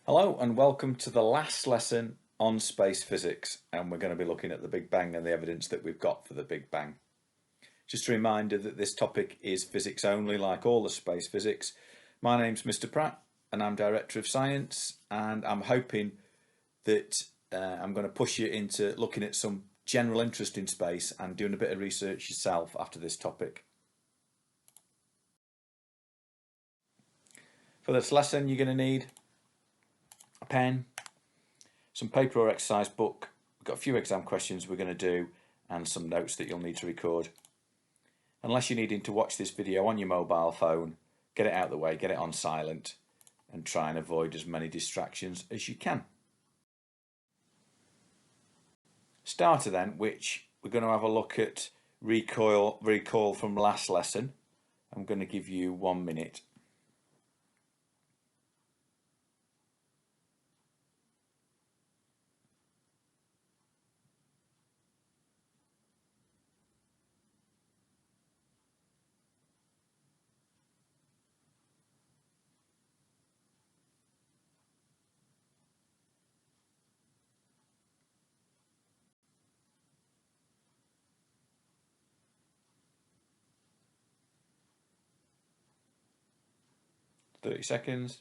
Hello and welcome to the last lesson on space physics, and we're going to be looking at the Big Bang and the evidence that we've got for the Big Bang. Just a reminder that this topic is physics only, like all the space physics. My name's Mr. Pratt and I'm Director of Science, and I'm hoping that I'm going to push you into looking at some general interest in space and doing a bit of research yourself after this topic. For this lesson you're going to need a pen, some paper or exercise book. We've got a few exam questions we're going to do and some notes that you'll need to record. Unless you're needing to watch this video on your mobile phone, get it out of the way, get it on silent and try and avoid as many distractions as you can. Starter then, which we're going to have a look at recall from last lesson. I'm going to give you 1 minute. Thirty seconds.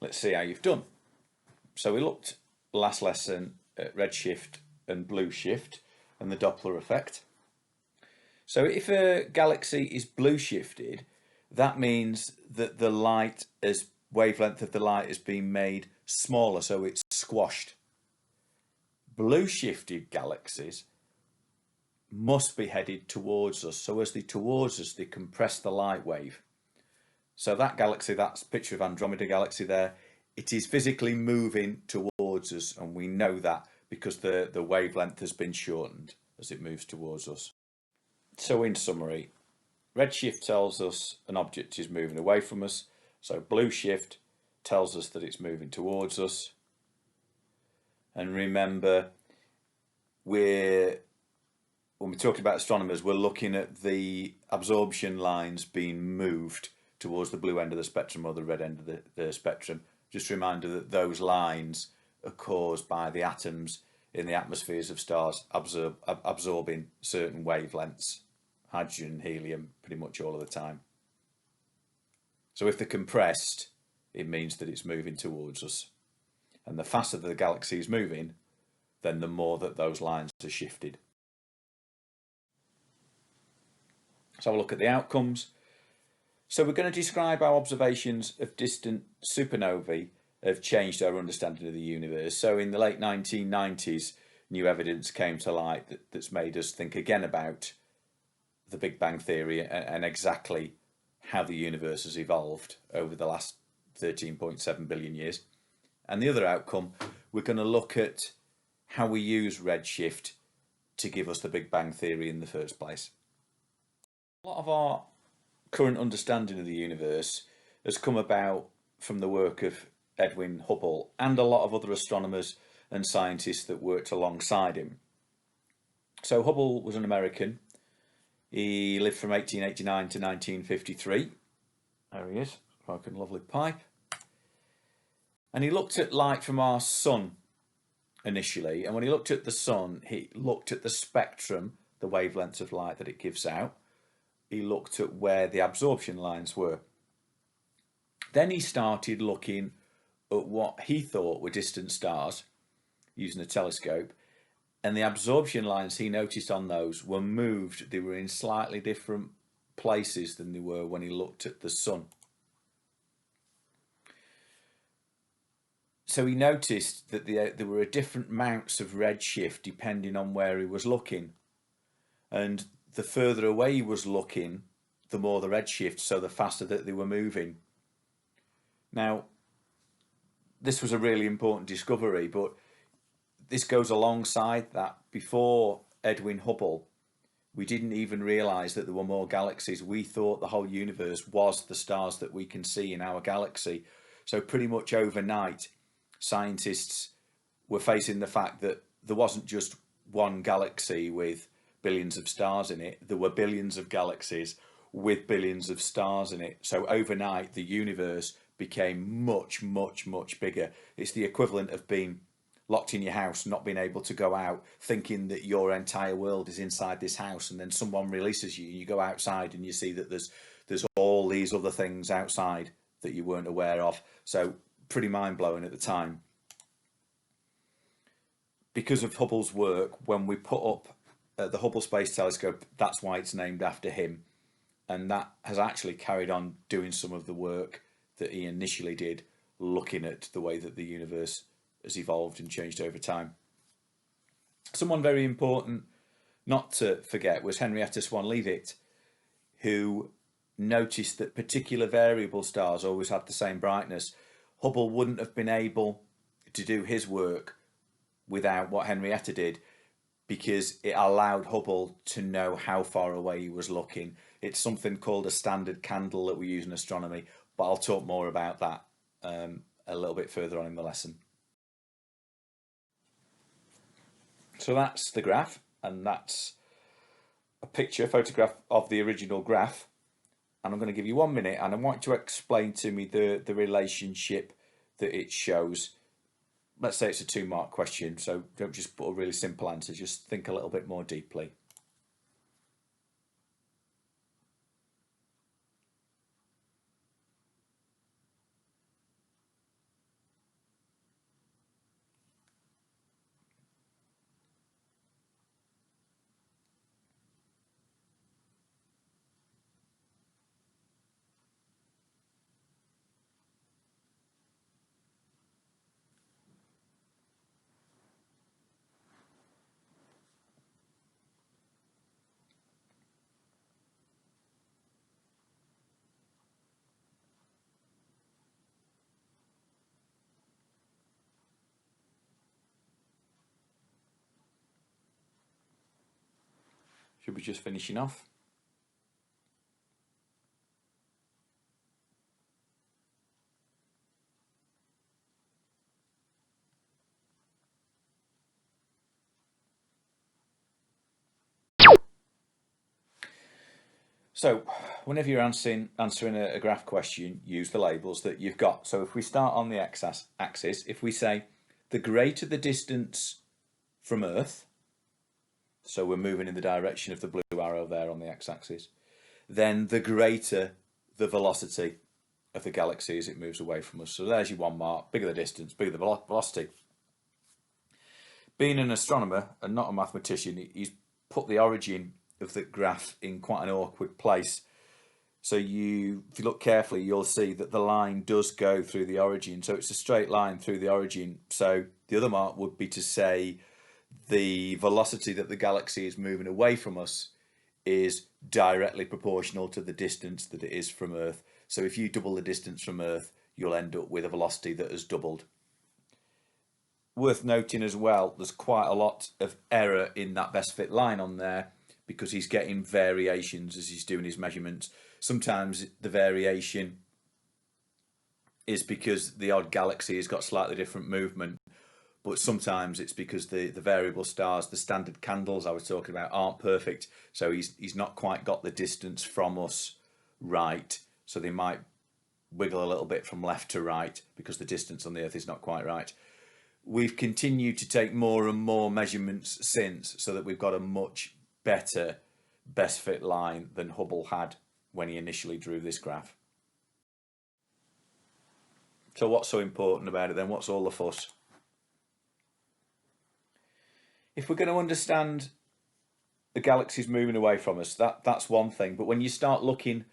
Let's see how you've done. So we looked last lesson at redshift and blue shift and the Doppler effect. So if a galaxy is blue shifted, that means that the wavelength of the light has been made smaller, so it's squashed. Blue shifted galaxies must be headed towards us, so as they're towards us they compress the light wave. So that galaxy, that's a picture of Andromeda galaxy there, it is physically moving towards us, and we know that because the wavelength has been shortened as it moves towards us. So in summary, redshift tells us an object is moving away from us, so blue shift tells us that it's moving towards us. And remember, when we're talking about astronomers, we're looking at the absorption lines being moved towards the blue end of the spectrum or the red end of the spectrum. Just a reminder that those lines are caused by the atoms in the atmospheres of stars absorbing certain wavelengths, hydrogen, helium, pretty much all of the time. So if they're compressed, it means that it's moving towards us. And the faster the galaxy is moving, then the more that those lines are shifted. So have a look at the outcomes. So we're going to describe how observations of distant supernovae have changed our understanding of the universe. So in the late 1990s, new evidence came to light that's made us think again about the Big Bang Theory and exactly how the universe has evolved over the last 13.7 billion years. And the other outcome, we're going to look at how we use redshift to give us the Big Bang Theory in the first place. A lot of our current understanding of the universe has come about from the work of Edwin Hubble and a lot of other astronomers and scientists that worked alongside him. So Hubble was an American. He lived from 1889 to 1953. There he is, smoking a lovely pipe. And he looked at light from our sun initially, and when he looked at the sun, he looked at the spectrum, the wavelengths of light that it gives out. He looked at where the absorption lines were. Then he started looking at what he thought were distant stars using a telescope, and the absorption lines he noticed on those were moved. They were in slightly different places than they were when he looked at the sun. So he noticed that there were different amounts of redshift depending on where he was looking, and the further away he was looking, the more the redshift, so the faster that they were moving. Now, this was a really important discovery, but this goes alongside that. Before Edwin Hubble, we didn't even realise that there were more galaxies. We thought the whole universe was the stars that we can see in our galaxy. So pretty much overnight, scientists were facing the fact that there wasn't just one galaxy with billions of stars in it. There were billions of galaxies with billions of stars in it. So overnight, the universe became much, much, much bigger. It's the equivalent of being locked in your house, not being able to go out, thinking that your entire world is inside this house, and then someone releases you and you go outside and you see that there's all these other things outside that you weren't aware of. So pretty mind-blowing at the time. Because of Hubble's work, when we put up the Hubble Space Telescope, that's why it's named after him, and that has actually carried on doing some of the work that he initially did, looking at the way that the universe has evolved and changed over time. Someone very important not to forget was Henrietta Swan-Leavitt, who noticed that particular variable stars always had the same brightness. Hubble wouldn't have been able to do his work without what Henrietta did, because it allowed Hubble to know how far away he was looking. It's something called a standard candle that we use in astronomy, but I'll talk more about that a little bit further on in the lesson. So that's the graph, and that's a photograph of the original graph. And I'm going to give you 1 minute, and I want you to explain to me the relationship that it shows. Let's say it's a 2-mark question, so don't just put a really simple answer, just think a little bit more deeply. Should we just finishing off? So whenever you're answering a graph question, use the labels that you've got. So if we start on the x-axis, if we say the greater the distance from Earth, so we're moving in the direction of the blue arrow there on the x-axis, then the greater the velocity of the galaxy as it moves away from us. So there's your 1 mark. Bigger the distance, bigger the velocity. Being an astronomer and not a mathematician, he's put the origin of the graph in quite an awkward place. So if you look carefully, you'll see that the line does go through the origin. So it's a straight line through the origin. So the other mark would be to say the velocity that the galaxy is moving away from us is directly proportional to the distance that it is from Earth. So if you double the distance from Earth, you'll end up with a velocity that has doubled. Worth noting as well, there's quite a lot of error in that best fit line on there, because he's getting variations as he's doing his measurements. Sometimes the variation is because the odd galaxy has got slightly different movement, but sometimes it's because the variable stars, the standard candles I was talking about, aren't perfect. So he's not quite got the distance from us right. So they might wiggle a little bit from left to right because the distance on the Earth is not quite right. We've continued to take more and more measurements since, so that we've got a much better best fit line than Hubble had when he initially drew this graph. So what's so important about it then? What's all the fuss? If we're going to understand the galaxies moving away from us, that's one thing. But when you start looking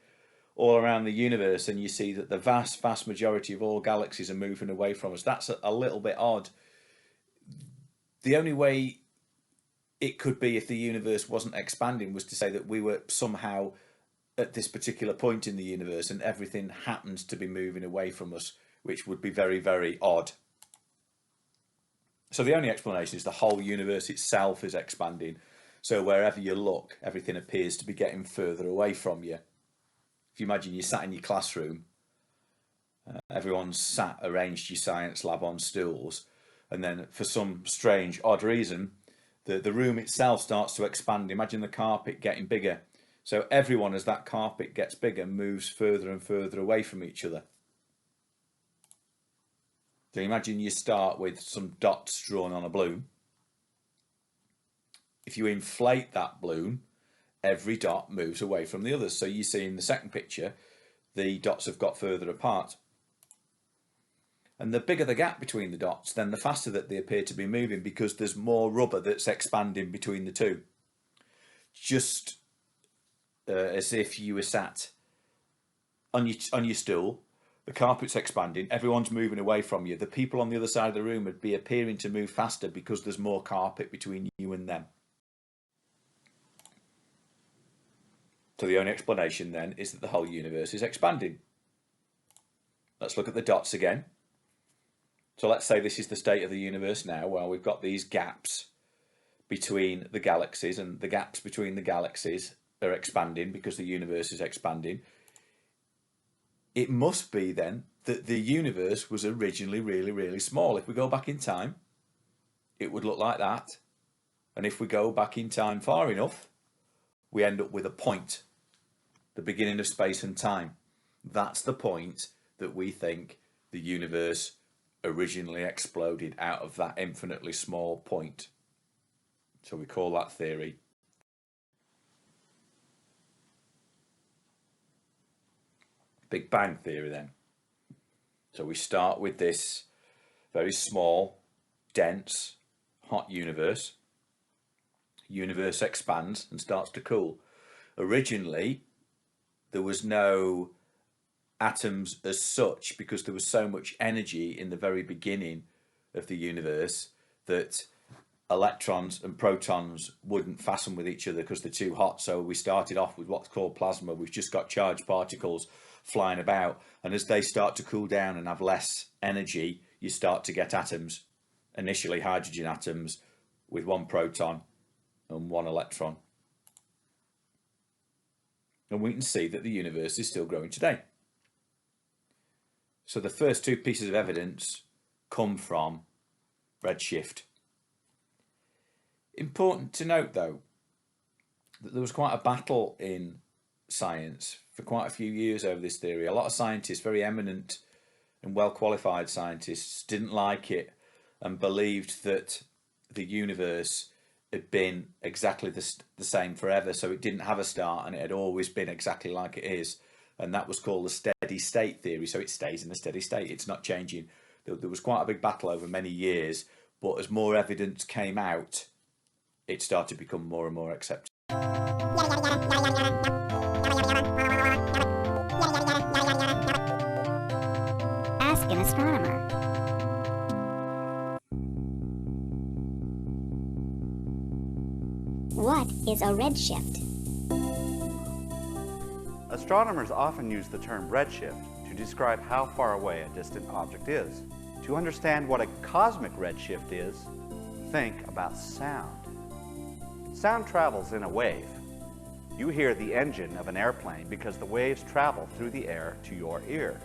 all around the universe and you see that the vast majority of all galaxies are moving away from us, that's a little bit odd. The only way it could be, if the universe wasn't expanding, was to say that we were somehow at this particular point in the universe and everything happens to be moving away from us, which would be very, very odd. So the only explanation is the whole universe itself is expanding. So wherever you look, everything appears to be getting further away from you. If you imagine you sat in your classroom, everyone's sat, arranged your science lab on stools, and then for some strange, odd reason, the room itself starts to expand. Imagine the carpet getting bigger. So everyone, as that carpet gets bigger, moves further and further away from each other. So imagine you start with some dots drawn on a balloon. If you inflate that balloon, every dot moves away from the others. So you see in the second picture, the dots have got further apart. And the bigger the gap between the dots, then the faster that they appear to be moving, because there's more rubber that's expanding between the two. Just as if you were sat on your stool, the carpet's expanding, everyone's moving away from you. The people on the other side of the room would be appearing to move faster because there's more carpet between you and them. So the only explanation then is that the whole universe is expanding. Let's look at the dots again. So let's say this is the state of the universe now. Well, we've got these gaps between the galaxies, and the gaps between the galaxies are expanding because the universe is expanding. It must be then that the universe was originally really, really small. If we go back in time, it would look like that. And if we go back in time far enough, we end up with a point, the beginning of space and time. That's the point that we think the universe originally exploded out of, that infinitely small point. So we call that theory Big Bang theory then. So we start with this very small, dense, hot universe. Universe expands and starts to cool. Originally, there was no atoms as such, because there was so much energy in the very beginning of the universe that electrons and protons wouldn't fasten with each other because they're too hot. So we started off with what's called plasma. We've just got charged particles flying about, and as they start to cool down and have less energy, you start to get atoms, initially hydrogen atoms with one proton and one electron. And we can see that the universe is still growing today. So the first two pieces of evidence come from Redshift. Important to note, though, that there was quite a battle in science for quite a few years over this theory. A lot of scientists, very eminent and well-qualified scientists, didn't like it and believed that the universe had been exactly the same forever. So it didn't have a start and it had always been exactly like it is. And that was called the steady state theory. So it stays in the steady state. It's not changing. There was quite a big battle over many years, but as more evidence came out, it started to become more and more accepted. Ask an astronomer. What is a redshift? Astronomers often use the term redshift to describe how far away a distant object is. To understand what a cosmic redshift is, think about sound. Sound travels in a wave. You hear the engine of an airplane because the waves travel through the air to your ear.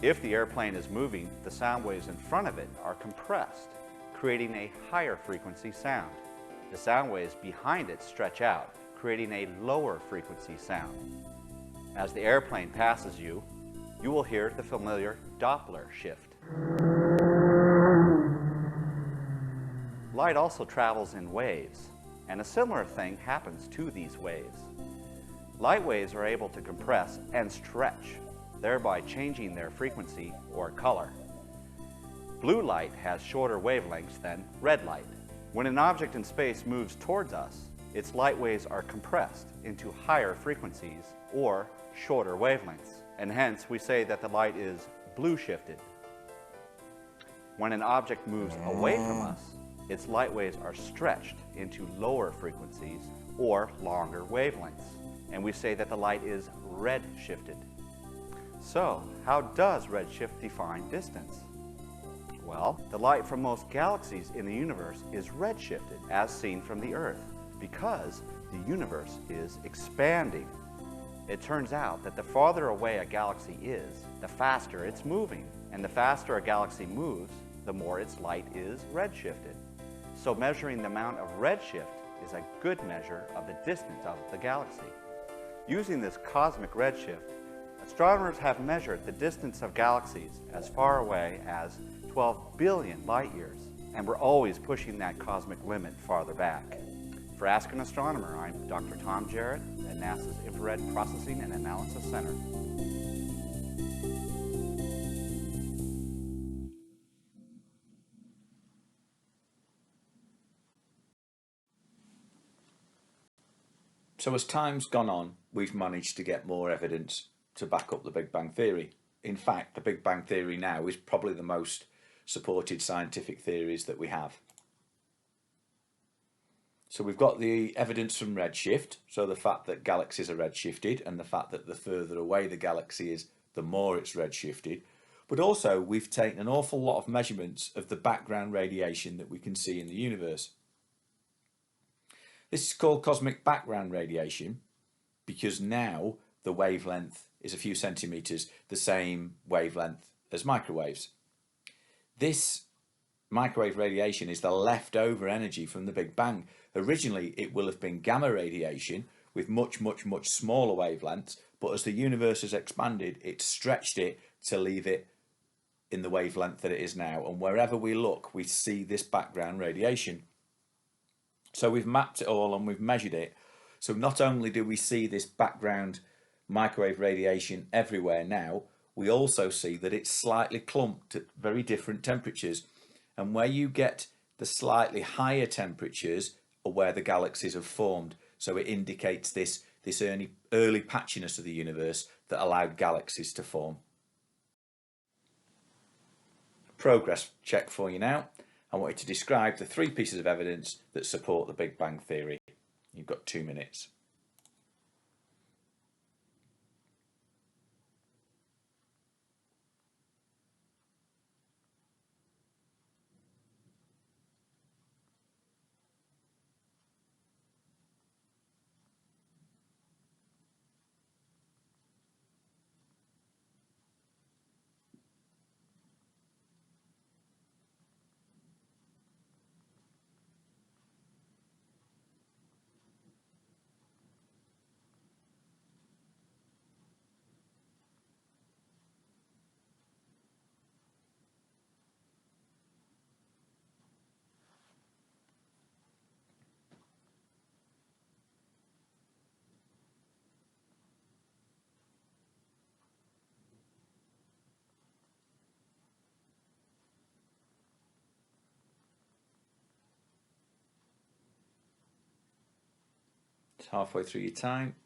If the airplane is moving, the sound waves in front of it are compressed, creating a higher frequency sound. The sound waves behind it stretch out, creating a lower frequency sound. As the airplane passes you, you will hear the familiar Doppler shift. Light also travels in waves, and a similar thing happens to these waves. Light waves are able to compress and stretch, thereby changing their frequency or color. Blue light has shorter wavelengths than red light. When an object in space moves towards us, its light waves are compressed into higher frequencies or shorter wavelengths, and hence we say that the light is blue shifted. When an object moves away from us, its light waves are stretched into lower frequencies or longer wavelengths, and we say that the light is red shifted. So, how does redshift define distance? Well, the light from most galaxies in the universe is redshifted, as seen from the Earth, because the universe is expanding. It turns out that the farther away a galaxy is, the faster it's moving. And the faster a galaxy moves, the more its light is redshifted. So measuring the amount of redshift is a good measure of the distance of the galaxy. Using this cosmic redshift, astronomers have measured the distance of galaxies as far away as 12 billion light years. And we're always pushing that cosmic limit farther back. For Ask an Astronomer, I'm Dr. Tom Jarrett at NASA's Infrared Processing and Analysis Center. So as time's gone on, we've managed to get more evidence to back up the Big Bang Theory. In fact, the Big Bang Theory now is probably the most supported scientific theories that we have. So we've got the evidence from redshift, so the fact that galaxies are redshifted and the fact that the further away the galaxy is, the more it's redshifted. But also we've taken an awful lot of measurements of the background radiation that we can see in the universe. This is called cosmic background radiation because now the wavelength is a few centimetres the same wavelength as microwaves. This microwave radiation is the leftover energy from the Big Bang. Originally it will have been gamma radiation with much smaller wavelengths, but as the universe has expanded, it's stretched it to leave it in the wavelength that it is now, and wherever we look we see this background radiation. So we've mapped it all and we've measured it. So not only do we see this background microwave radiation everywhere now, we also see that it's slightly clumped at very different temperatures. And where you get the slightly higher temperatures are where the galaxies have formed. So it indicates this early patchiness of the universe that allowed galaxies to form. Progress check for you now. I want you to describe the 3 pieces of evidence that support the Big Bang Theory. You've got 2 minutes. It's halfway through your time.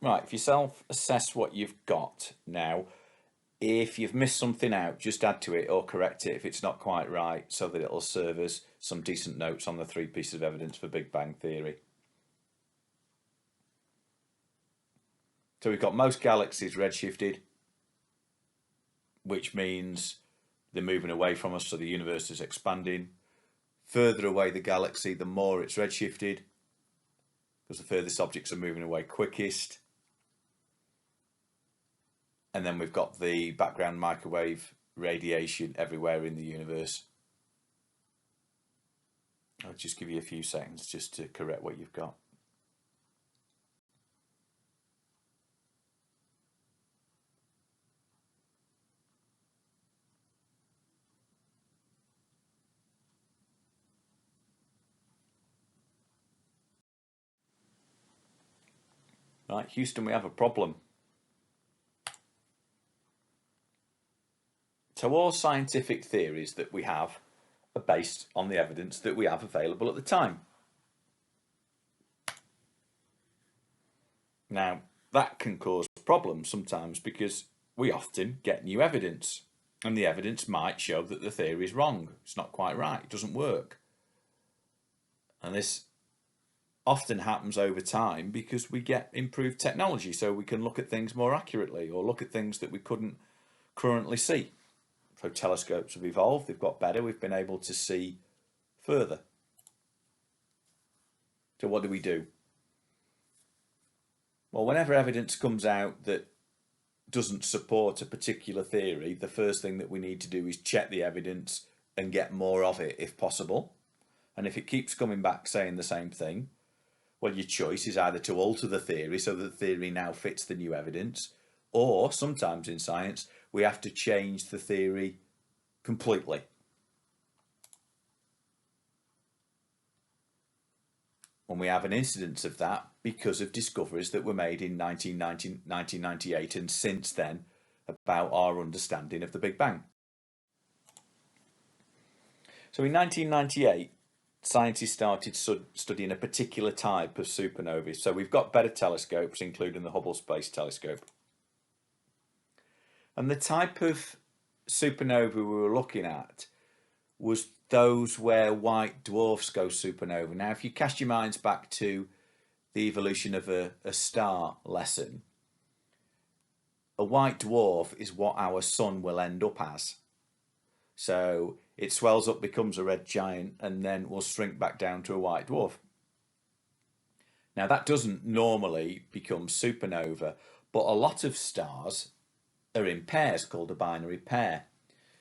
Right, if you self-assess what you've got now, if you've missed something out, just add to it or correct it if it's not quite right, so that it'll serve as some decent notes on the 3 pieces of evidence for Big Bang Theory. So we've got most galaxies redshifted, which means they're moving away from us, so the universe is expanding. Further away the galaxy, the more it's redshifted, because the furthest objects are moving away quickest. And then we've got the background microwave radiation everywhere in the universe. I'll just give you a few seconds just to correct what you've got. Right, Houston, we have a problem. So all scientific theories that we have are based on the evidence that we have available at the time. Now, that can cause problems sometimes because we often get new evidence, and the evidence might show that the theory is wrong. It's not quite right. It doesn't work. And this often happens over time because we get improved technology, so we can look at things more accurately or look at things that we couldn't currently see. So telescopes have evolved, they've got better, we've been able to see further. So what do? Well, whenever evidence comes out that doesn't support a particular theory, the first thing that we need to do is check the evidence and get more of it if possible. And if it keeps coming back saying the same thing, well, your choice is either to alter the theory so that the theory now fits the new evidence, or sometimes in science, we have to change the theory completely. And we have an incidence of that because of discoveries that were made in 1998 and since then about our understanding of the Big Bang. So in 1998, scientists started studying a particular type of supernovae. So we've got better telescopes, including the Hubble Space Telescope. And the type of supernova we were looking at was those where white dwarfs go supernova. Now, if you cast your minds back to the evolution of a star lesson, a white dwarf is what our sun will end up as. So it swells up, becomes a red giant, and then will shrink back down to a white dwarf. Now, that doesn't normally become supernova, but a lot of stars are in pairs called a binary pair.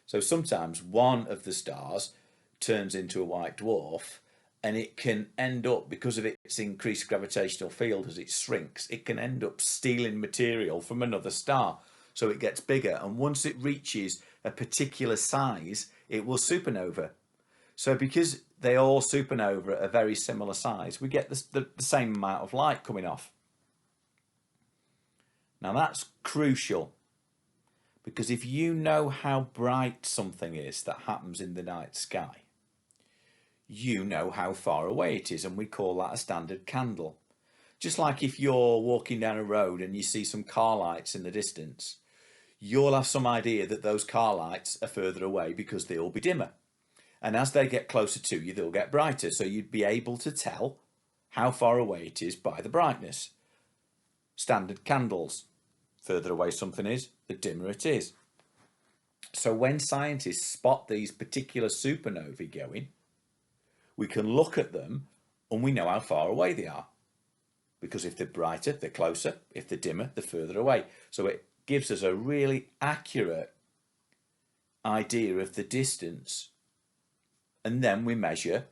So sometimes one of the stars turns into a white dwarf, and it can end up, because of its increased gravitational field as it shrinks, it can end up stealing material from another star. So it gets bigger, and once it reaches a particular size, it will supernova. So because they all supernova at a very similar size, we get the same amount of light coming off. Now that's crucial, because if you know how bright something is that happens in the night sky, you know how far away it is, and we call that a standard candle. Just like if you're walking down a road and you see some car lights in the distance, you'll have some idea that those car lights are further away because they'll be dimmer. And as they get closer to you, they'll get brighter. So you'd be able to tell how far away it is by the brightness. Standard candles. Further away something is, the dimmer it is. So when scientists spot these particular supernovae going, we can look at them and we know how far away they are. Because if they're brighter, they're closer. If they're dimmer, they're further away. So it gives us a really accurate idea of the distance. And then we measure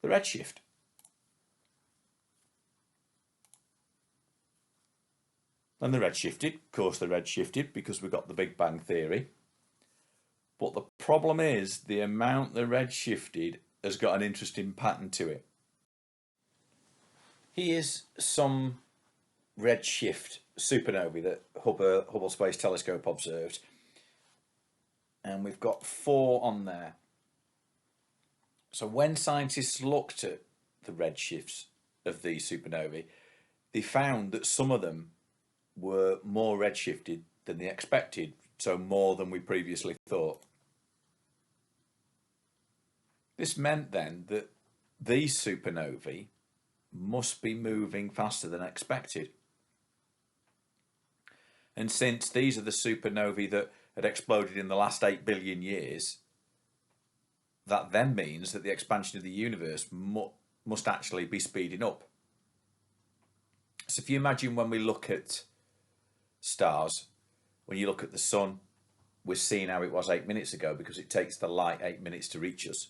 the redshift. And the redshifted, of course the redshifted because we've got the Big Bang Theory. But the problem is the amount the redshifted has got an interesting pattern to it. Here's some redshift supernovae that Hubble Space Telescope observed. And we've got 4 on there. So when scientists looked at the redshifts of these supernovae, they found that some of them were more redshifted than they expected, so more than we previously thought. This meant then that these supernovae must be moving faster than expected. And since these are the supernovae that had exploded in the last 8 billion years, that then means that the expansion of the universe must actually be speeding up. So if you imagine when we look at stars, when you look at the sun, we're seeing how it was 8 minutes ago because it takes the light 8 minutes to reach us.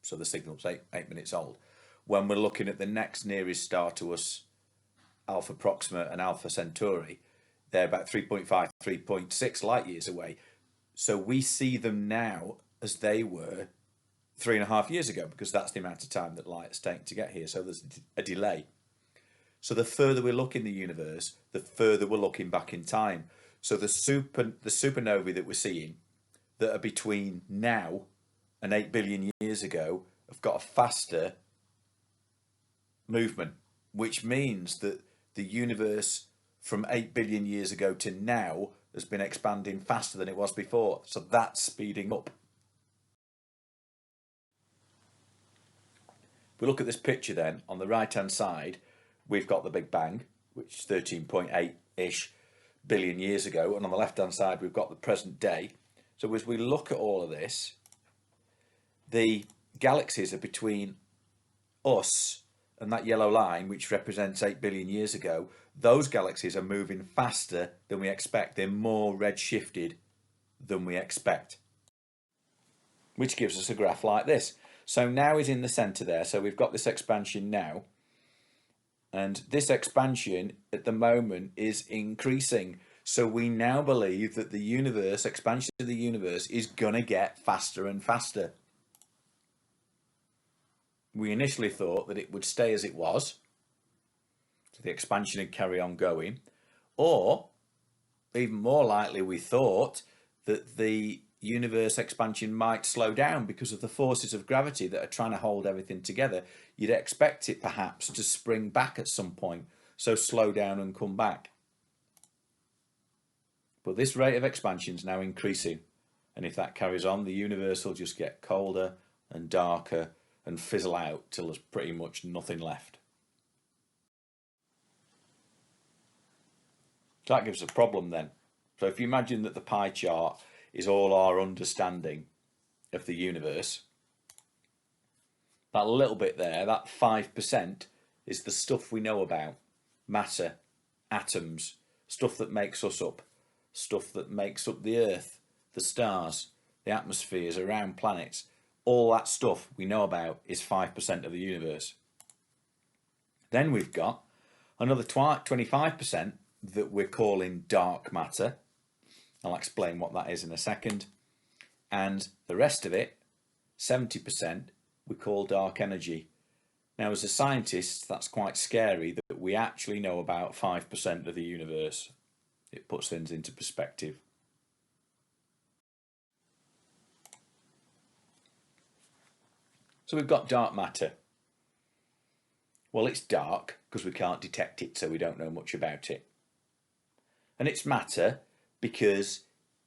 So the signal's eight minutes old. When we're looking at the next nearest star to us, Alpha Proxima and Alpha Centauri, they're about 3.5, 3.6 light years away. So we see them now as they were 3.5 years ago, because that's the amount of time that light's taken to get here. So there's a delay. So the further we look in the universe, the further we're looking back in time. So the supernovae that we're seeing that are between now and 8 billion years ago have got a faster movement, which means that the universe from 8 billion years ago to now has been expanding faster than it was before. So that's speeding up. If we look at this picture then, on the right hand side, we've got the Big Bang, which is 13.8-ish billion years ago. And on the left hand side, we've got the present day. So as we look at all of this, the galaxies are between us and that yellow line, which represents 8 billion years ago. Those galaxies are moving faster than we expect. They're more redshifted than we expect, which gives us a graph like this. So now is in the center there. So we've got this expansion now. And this expansion at the moment is increasing. So we now believe that the universe, expansion of the universe, is going to get faster and faster. We initially thought that it would stay as it was, so the expansion would carry on going, or even more likely we thought that the universe expansion might slow down because of the forces of gravity that are trying to hold everything together. You'd expect it perhaps to spring back at some point, so slow down and come back. But this rate of expansion is now increasing, and if that carries on, the universe will just get colder and darker and fizzle out till there's pretty much nothing left. So that gives us a problem then. So if you imagine that the pie chart is all our understanding of the universe, that little bit there, that 5%, is the stuff we know about. Matter, atoms, stuff that makes us up, stuff that makes up the Earth, the stars, the atmospheres around planets. All that stuff we know about is 5% of the universe. Then we've got another 25% that we're calling dark matter. I'll explain what that is in a second. And the rest of it, 70%, we call dark energy. Now, as a scientist, that's quite scary that we actually know about 5% of the universe. It puts things into perspective. So we've got dark matter. Well, it's dark because we can't detect it, so we don't know much about it. And it's matter because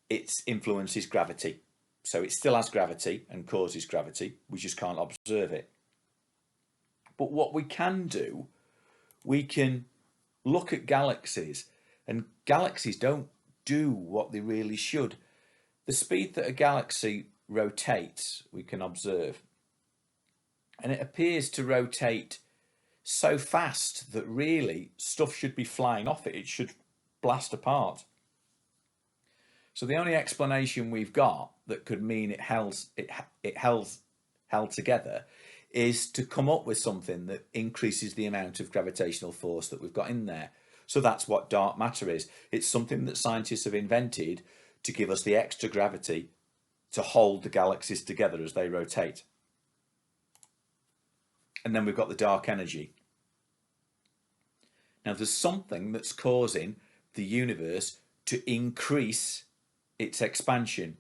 it influences gravity. So it still has gravity and causes gravity. We just can't observe it. But what we can do, we can look at galaxies, and galaxies don't do what they really should. The speed that a galaxy rotates, we can observe. And it appears to rotate so fast that really stuff should be flying off it. It should blast apart. So the only explanation we've got that could mean it held together is to come up with something that increases the amount of gravitational force that we've got in there. So that's what dark matter is. It's something that scientists have invented to give us the extra gravity to hold the galaxies together as they rotate. And then we've got the dark energy. Now there's something that's causing the universe to increase its expansion.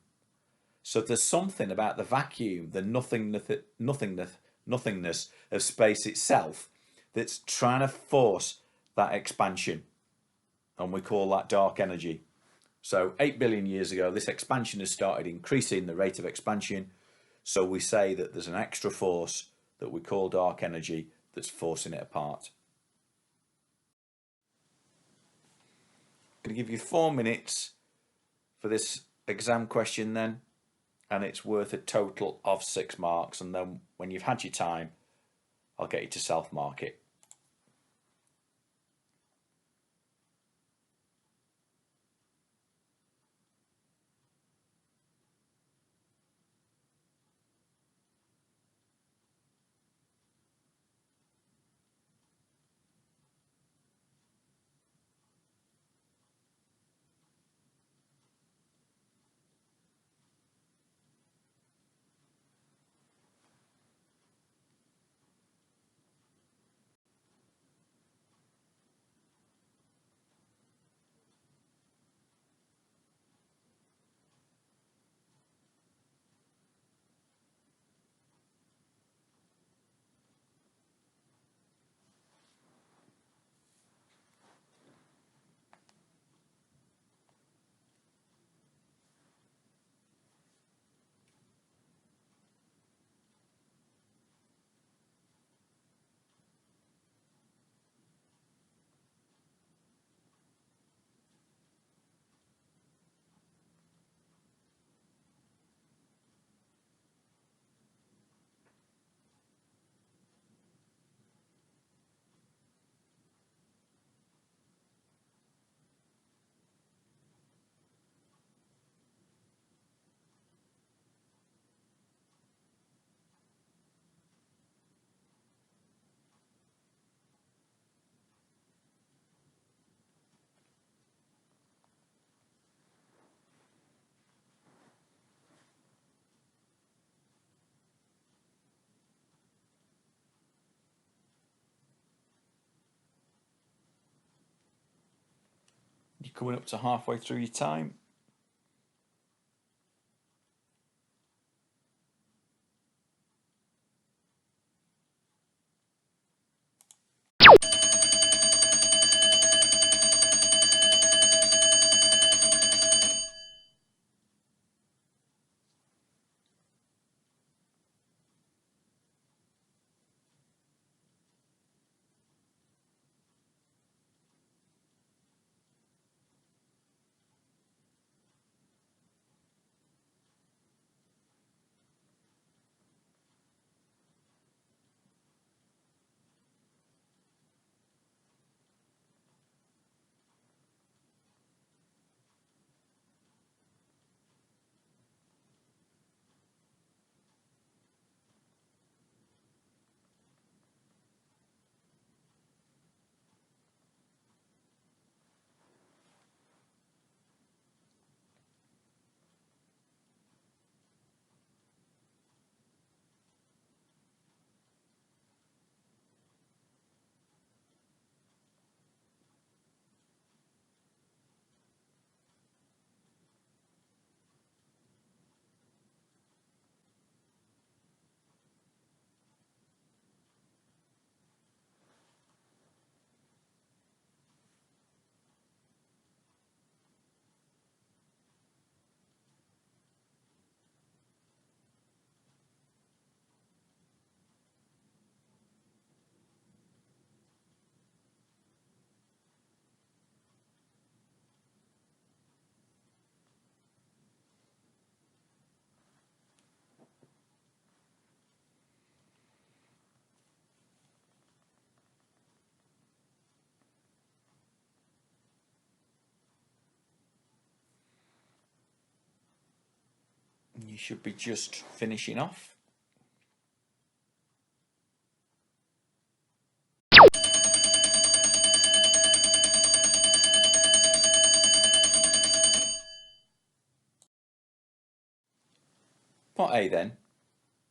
So there's something about the vacuum, the nothingness of space itself, that's trying to force that expansion. And we call that dark energy. So 8 billion years ago, this expansion has started increasing the rate of expansion. So we say that there's an extra force that we call dark energy that's forcing it apart. I'm going to give you 4 minutes for this exam question then, and it's worth a total of 6 marks, and then when you've had your time, I'll get you to self-mark it. You're coming up to halfway through your time. You should be just finishing off. Part A then,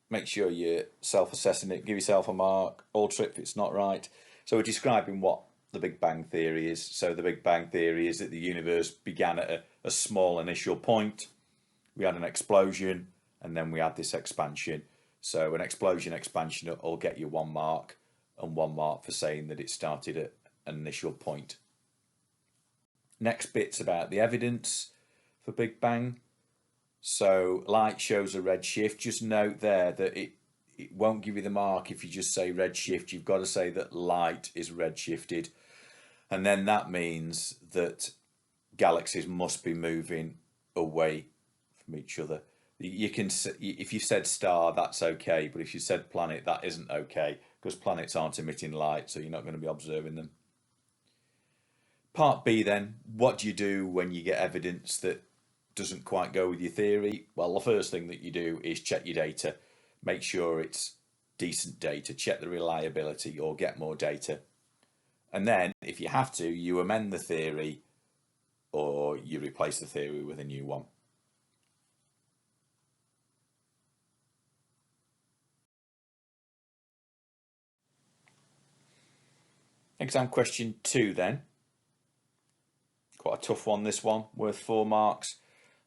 make sure you're self-assessing it, give yourself a mark, alter it if it's not right. So we're describing what the Big Bang Theory is. So the Big Bang Theory is that the universe began at a small initial point. We had an explosion and then we had this expansion. So an explosion expansion will get you 1 mark and 1 mark for saying that it started at an initial point. Next bit's about the evidence for Big Bang. So light shows a redshift. Just note there that it won't give you the mark if you just say redshift. You've got to say that light is redshifted. And then that means that galaxies must be moving away from each other. You can, if you said star, that's okay, but if you said planet, that isn't okay, because planets aren't emitting light, so you're not going to be observing them. Part B then, what do you do when you get evidence that doesn't quite go with your theory? Well, the first thing that you do is check your data, make sure it's decent data, check the reliability or get more data. And then if you have to, you amend the theory or you replace the theory with a new one. Exam question 2 then. Quite a tough one, this one, worth 4 marks.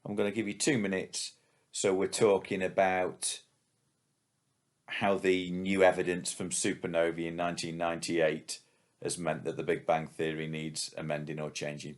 I'm going to give you 2 minutes. So we're talking about how the new evidence from supernovae in 1998 has meant that the Big Bang Theory needs amending or changing.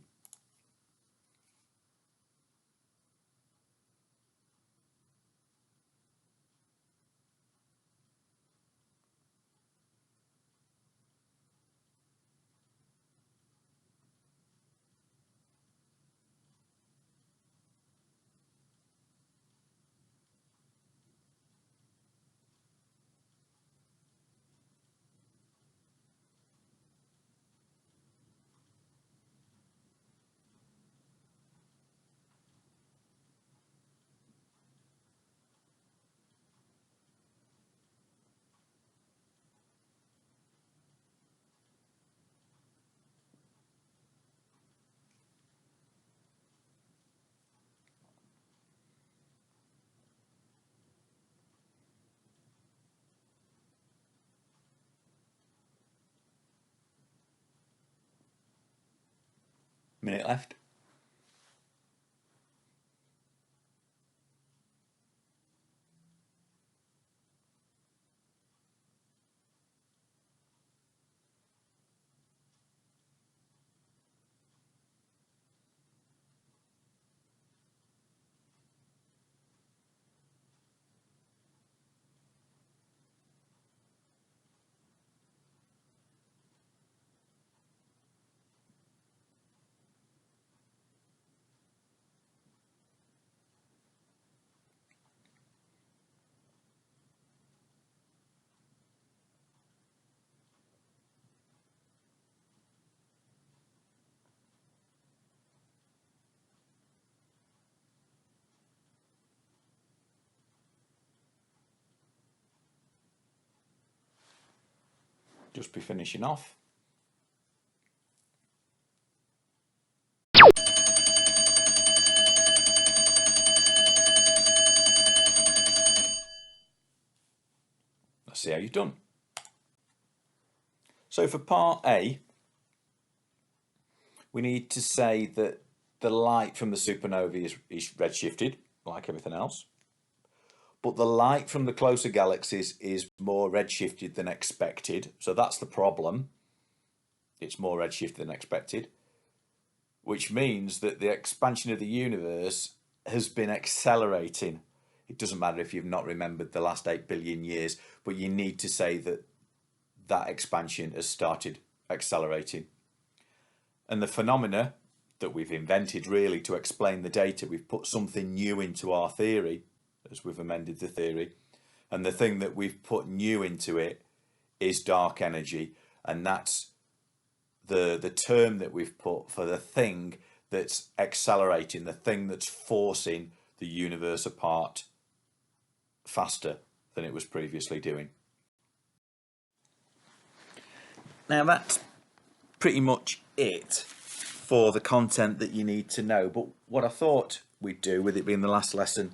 Minute left. just be finishing off. Let's see how you've done. So for part A, we need to say that the light from the supernova is redshifted, like everything else. But the light from the closer galaxies is more redshifted than expected. So that's the problem. It's more redshifted than expected. Which means that the expansion of the universe has been accelerating. It doesn't matter if you've not remembered the last 8 billion years, but you need to say that that expansion has started accelerating. And the phenomena that we've invented really to explain the data, we've put something new into our theory as we've amended the theory. And the thing that we've put new into it is dark energy. And that's the term that we've put for the thing that's accelerating, the thing that's forcing the universe apart faster than it was previously doing. Now that's pretty much it for the content that you need to know. But what I thought we'd do, with it being the last lesson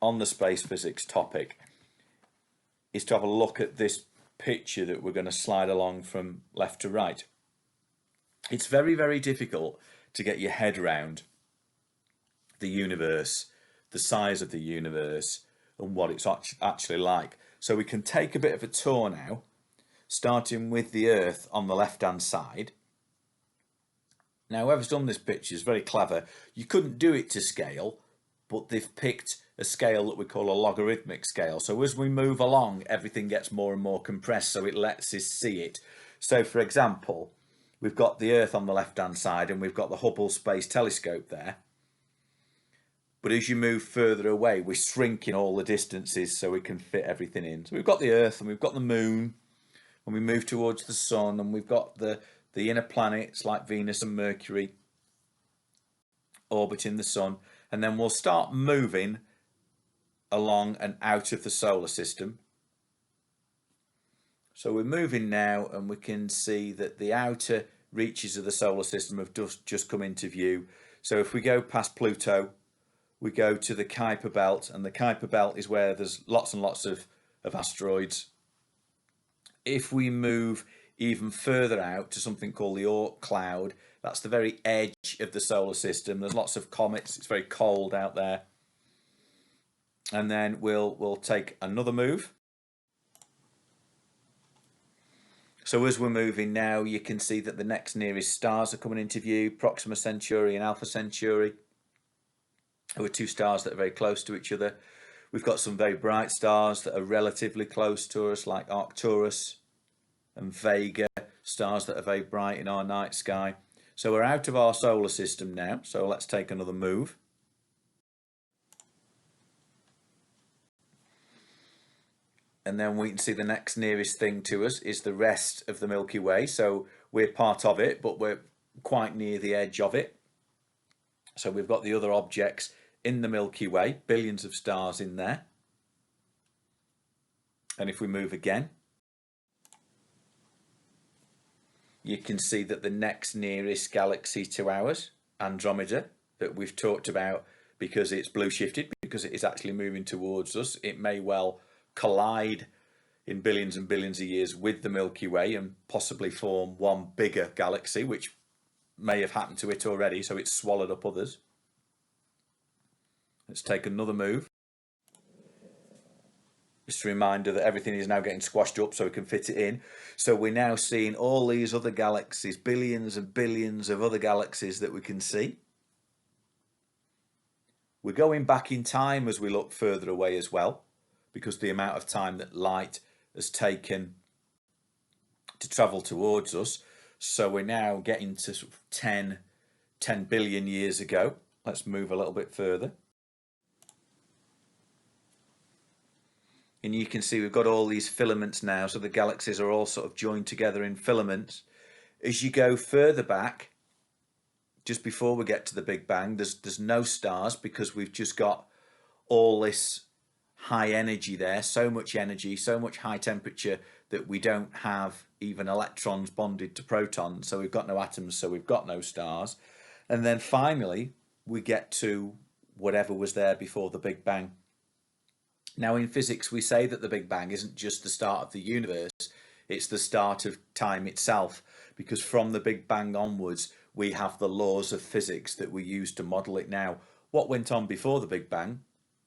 on the space physics topic, is to have a look at this picture that we're going to slide along from left to right. It's very, very difficult to get your head around the universe, the size of the universe, and what it's actually like. So we can take a bit of a tour now, starting with the Earth on the left-hand side. Now, whoever's done this picture is very clever. You couldn't do it to scale, but they've picked a scale that we call a logarithmic scale. So as we move along, everything gets more and more compressed, so it lets us see it. So, for example, we've got the Earth on the left-hand side, and we've got the Hubble Space Telescope there. But as you move further away, we're shrinking all the distances so we can fit everything in. So we've got the Earth, and we've got the Moon, and we move towards the Sun, and we've got the inner planets like Venus and Mercury orbiting the Sun. And then we'll start moving along and out of the solar system. So we're moving now, and we can see that the outer reaches of the solar system have just come into view. So if we go past Pluto, we go to the Kuiper Belt, and the Kuiper Belt is where there's lots and lots of asteroids. If we move even further out to something called the Oort cloud, that's the very edge of the solar system. There's lots of comets. It's very cold out there. And then we'll take another move. So as we're moving now, you can see that the next nearest stars are coming into view, Proxima Centauri and Alpha Centauri. There are two stars that are very close to each other. We've got some very bright stars that are relatively close to us, like Arcturus and Vega, stars that are very bright in our night sky. So we're out of our solar system now, so let's take another move. And then we can see the next nearest thing to us is the rest of the Milky Way. So we're part of it, but we're quite near the edge of it. So we've got the other objects in the Milky Way, billions of stars in there. And if we move again, you can see that the next nearest galaxy to ours, Andromeda, that we've talked about, because it's blue shifted, because it is actually moving towards us, it may well collide in billions and billions of years with the Milky Way and possibly form one bigger galaxy, which may have happened to it already, so it's swallowed up others. Let's take another move. Just a reminder that everything is now getting squashed up so we can fit it in. So we're now seeing all these other galaxies, billions and billions of other galaxies that we can see. We're going back in time as we look further away as well, because the amount of time that light has taken to travel towards us. So we're now getting to sort of 10 billion years ago. Let's move a little bit further. And you can see we've got all these filaments now, so the galaxies are all sort of joined together in filaments. As you go further back, just before we get to the Big Bang, there's no stars, because we've just got all this high energy there, so much energy, so much high temperature that we don't have even electrons bonded to protons, so we've got no atoms, so we've got no stars. And then finally we get to whatever was there before the Big Bang. Now in physics we say that the Big Bang isn't just the start of the universe, it's the start of time itself, because from the Big Bang onwards we have the laws of physics that we use to model it now. What went on before the Big Bang?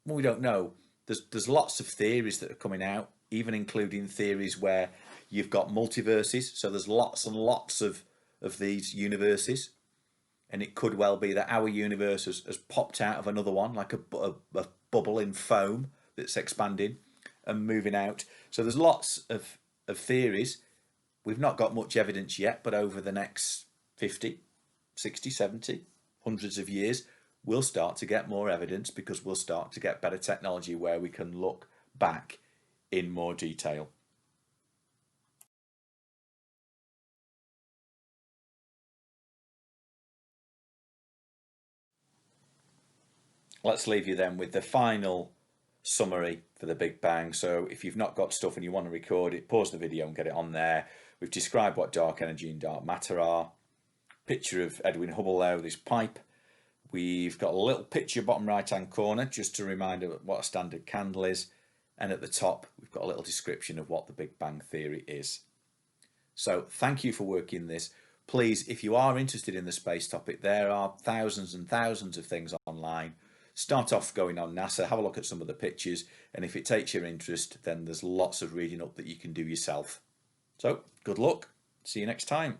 Well, we don't know. There's lots of theories that are coming out, even including theories where you've got multiverses, so there's lots and lots of these universes, and it could well be that our universe has popped out of another one, like a bubble in foam that's expanding and moving out. So there's lots of theories. We've not got much evidence yet, but over the next 50, 60, 70, hundreds of years, we'll start to get more evidence, because we'll start to get better technology where we can look back in more detail. Let's leave you then with the final summary for the Big Bang. So if you've not got stuff and you want to record it, pause the video and get it on there. We've described what dark energy and dark matter are. Picture of Edwin Hubble there with his pipe. We've got a little picture bottom right hand corner just to remind of what a standard candle is, and at the top we've got a little description of what the Big Bang theory is. So thank you for working this. Please, if you are interested in the space topic, there are thousands and thousands of things online. Start off going on NASA, have a look at some of the pictures, and if it takes your interest, then there's lots of reading up that you can do yourself. So good luck, see you next time.